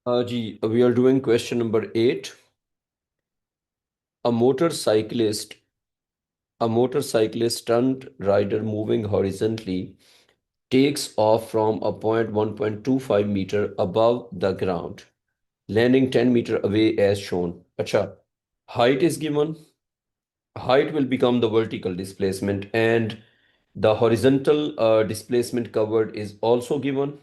Ji, we are doing question number 8. A motorcyclist, a motorcyclist stunt rider moving horizontally takes off from a point 1.25 meter above the ground, landing 10 meter away as shown. Acha, height is given. Height will become the vertical displacement, and the horizontal displacement covered is also given.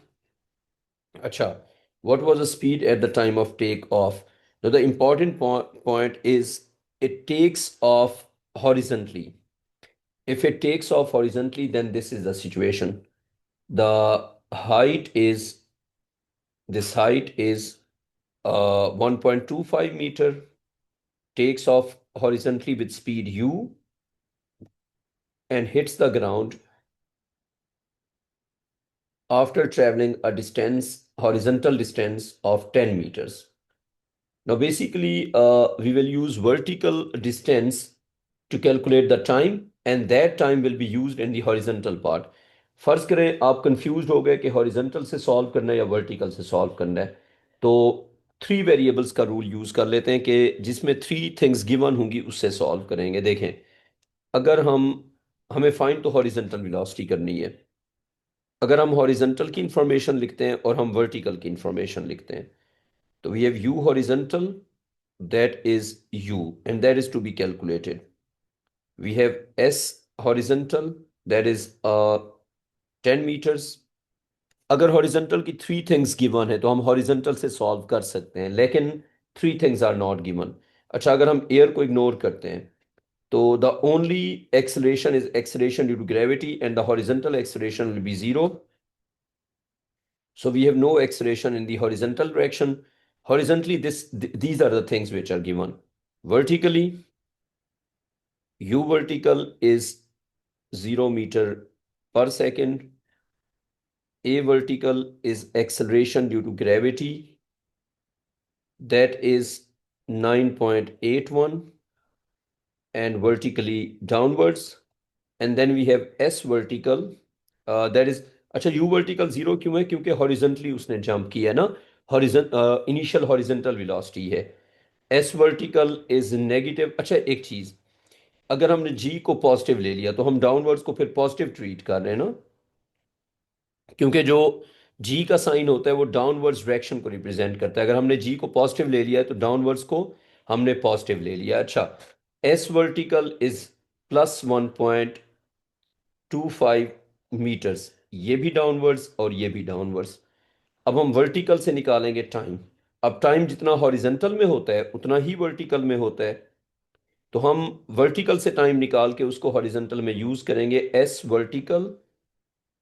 Acha, what was the speed at the time of takeoff? Now, the important point is it takes off horizontally. If it takes off horizontally, then this is the situation. The height is, this height is 1.25 meter, takes off horizontally with speed u and hits the ground after traveling a distance, horizontal distance of 10 meters. Now, basically, we will use vertical distance to calculate the time, and that time will be used in the horizontal part. फर्ज करें आप confuse हो गए कि horizontal से solve करना है या वर्टिकल से सॉल्व करना है, तो थ्री वेरिएबल्स का रूल यूज कर लेते हैं कि जिसमें थ्री थिंग्स गिवन होंगी उससे सॉल्व करेंगे। देखें, अगर हमें फाइंड तो हॉरिजॉन्टल वेलोसिटी करनी है। अगर हम हॉरिजॉन्टल की इंफॉर्मेशन लिखते हैं और हम वर्टिकल की इंफॉर्मेशन लिखते हैं, तो we have u horizontal, that is u, and that is to be calculated. We have s horizontal, that is 10 meters. अगर हॉरिजॉन्टल की थ्री थिंग्स गिवन है तो हम हॉरिजॉन्टल से सॉल्व कर सकते हैं, लेकिन three things are not given. अच्छा, अगर हम एयर को इग्नोर करते हैं तो the only acceleration is acceleration due to gravity, and the horizontal acceleration will be zero. So we have no acceleration in the horizontal direction. Horizontally, these are the things which are given. Vertically, u vertical is 0 meter per second. A vertical is acceleration due to gravity. That is 9.81, and vertically downwards. And then we have S vertical. That is, अच्छा, U vertical 0 क्यों है? क्योंकि horizontally उसने jump किया है ना, horizon initial horizontal velocity है। S vertical is negative. अच्छा, एक चीज, अगर हमने जी को पॉजिटिव ले लिया तो हम डाउनवर्ड्स को फिर पॉजिटिव ट्रीट कर रहे हैं ना, क्योंकि जो जी का साइन होता है वो डाउनवर्ड्स डायरेक्शन को रिप्रेजेंट करता है। अगर हमने जी को पॉजिटिव ले लिया है तो डाउनवर्ड्स को हमने पॉजिटिव ले लिया। अच्छा, एस वर्टिकल इज +1.25 मीटर्स, ये भी डाउनवर्ड्स और ये भी डाउनवर्ड्स। अब हम वर्टिकल से निकालेंगे टाइम। अब टाइम जितना हॉरिजॉन्टल में होता है उतना ही वर्टिकल में होता है, तो हम वर्टिकल से टाइम निकाल के उसको हॉरिजॉन्टल में यूज करेंगे। S vertical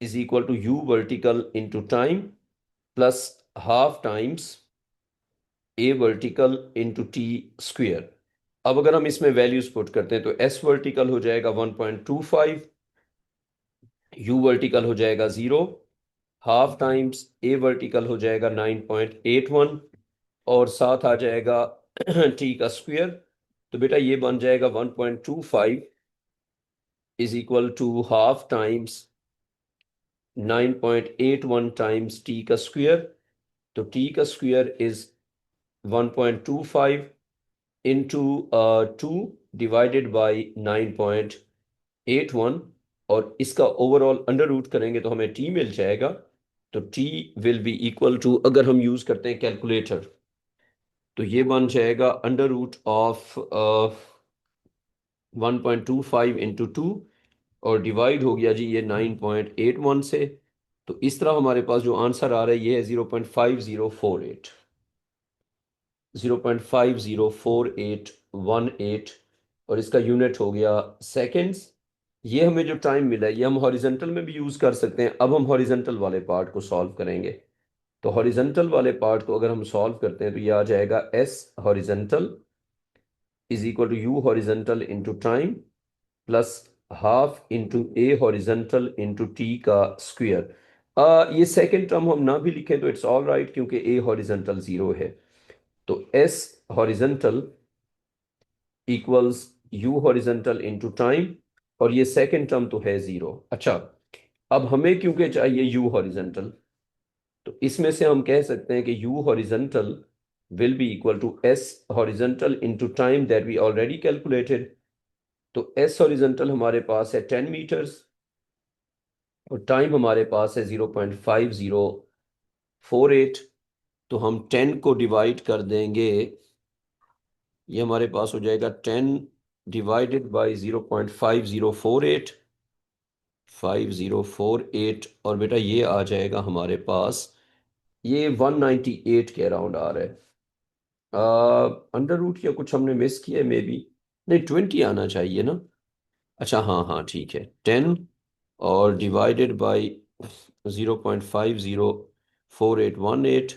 is equal to u vertical into time plus half times a vertical into t square. अब अगर हम इसमें वैल्यूज पुट करते हैं तो एस वर्टिकल हो जाएगा 1.25, यू वर्टिकल हो जाएगा 0, हाफ टाइम्स ए वर्टिकल हो जाएगा 9.81, और साथ आ जाएगा टी का स्क्वेयर। तो बेटा ये बन जाएगा 1.25 is equal to half times 9.81 times t का स्क्वेयर। तो टी का square is 1.25 into 2 divided by 9.81, और इसका ओवरऑल अंडर रूट करेंगे तो हमें टी मिल जाएगा। तो t will be equal to, अगर हम यूज करते हैं कैलकुलेटर, तो ये बन जाएगा under root of 1.25 into two, और डिवाइड हो गया जी ये 9.81 से। तो इस तरह हमारे पास जो आंसर आ रहा है ये है 0.5048, 0.504818, और इसका यूनिट हो गया सेकेंड्स। ये हमें जो टाइम मिला है ये हम हॉरिजॉन्टल में भी यूज कर सकते हैं। अब हम हॉरिजॉन्टल वाले पार्ट को सॉल्व करेंगे। तो हॉरिजॉन्टल वाले पार्ट को अगर हम सॉल्व करते हैं तो ये आ जाएगा s horizontal is equal to u horizontal into time plus half into a horizontal into t का स्क्वेयर। ये सेकेंड टर्म हम ना भी लिखें तो इट्स ऑल राइट, क्योंकि ए हॉरिजॉन्टल 0 है। तो S horizontal equals you horizontal into time, और ये सेकेंड टर्म तो है 0। अच्छा, अब हमें क्योंकि चाहिए यू हॉरिजॉन्टल, तो इसमें से हम कह सकते हैं कि u horizontal will be equal to s horizontal into time that we already calculated. तो s हॉरिजॉन्टल हमारे पास है 10 मीटर्स और टाइम हमारे पास है 0.5048। तो हम 10 को डिवाइड कर देंगे, ये हमारे पास हो जाएगा 10 डिवाइडेड बाई 0.5048 और बेटा ये आ जाएगा हमारे पास, ये 198 के अराउंड आ रहा है। अंडर रूट या कुछ हमने मिस किया है मे बी, नहीं 20 आना चाहिए ना। अच्छा हाँ हाँ ठीक है, 10 और डिवाइडेड बाई 0.504818,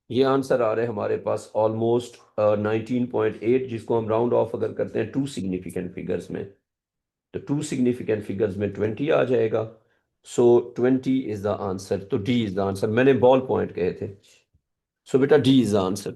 ये आंसर आ रहे हैं हमारे पास ऑलमोस्ट 19.8, जिसको हम राउंड ऑफ अगर करते हैं टू सिग्निफिकेंट फिगर्स में, तो टू सिग्निफिकेंट फिगर्स में 20 आ जाएगा। सो 20 इज द आंसर, तो डी इज द आंसर। मैंने बॉल पॉइंट कहे थे, सो बेटा डी इज द आंसर।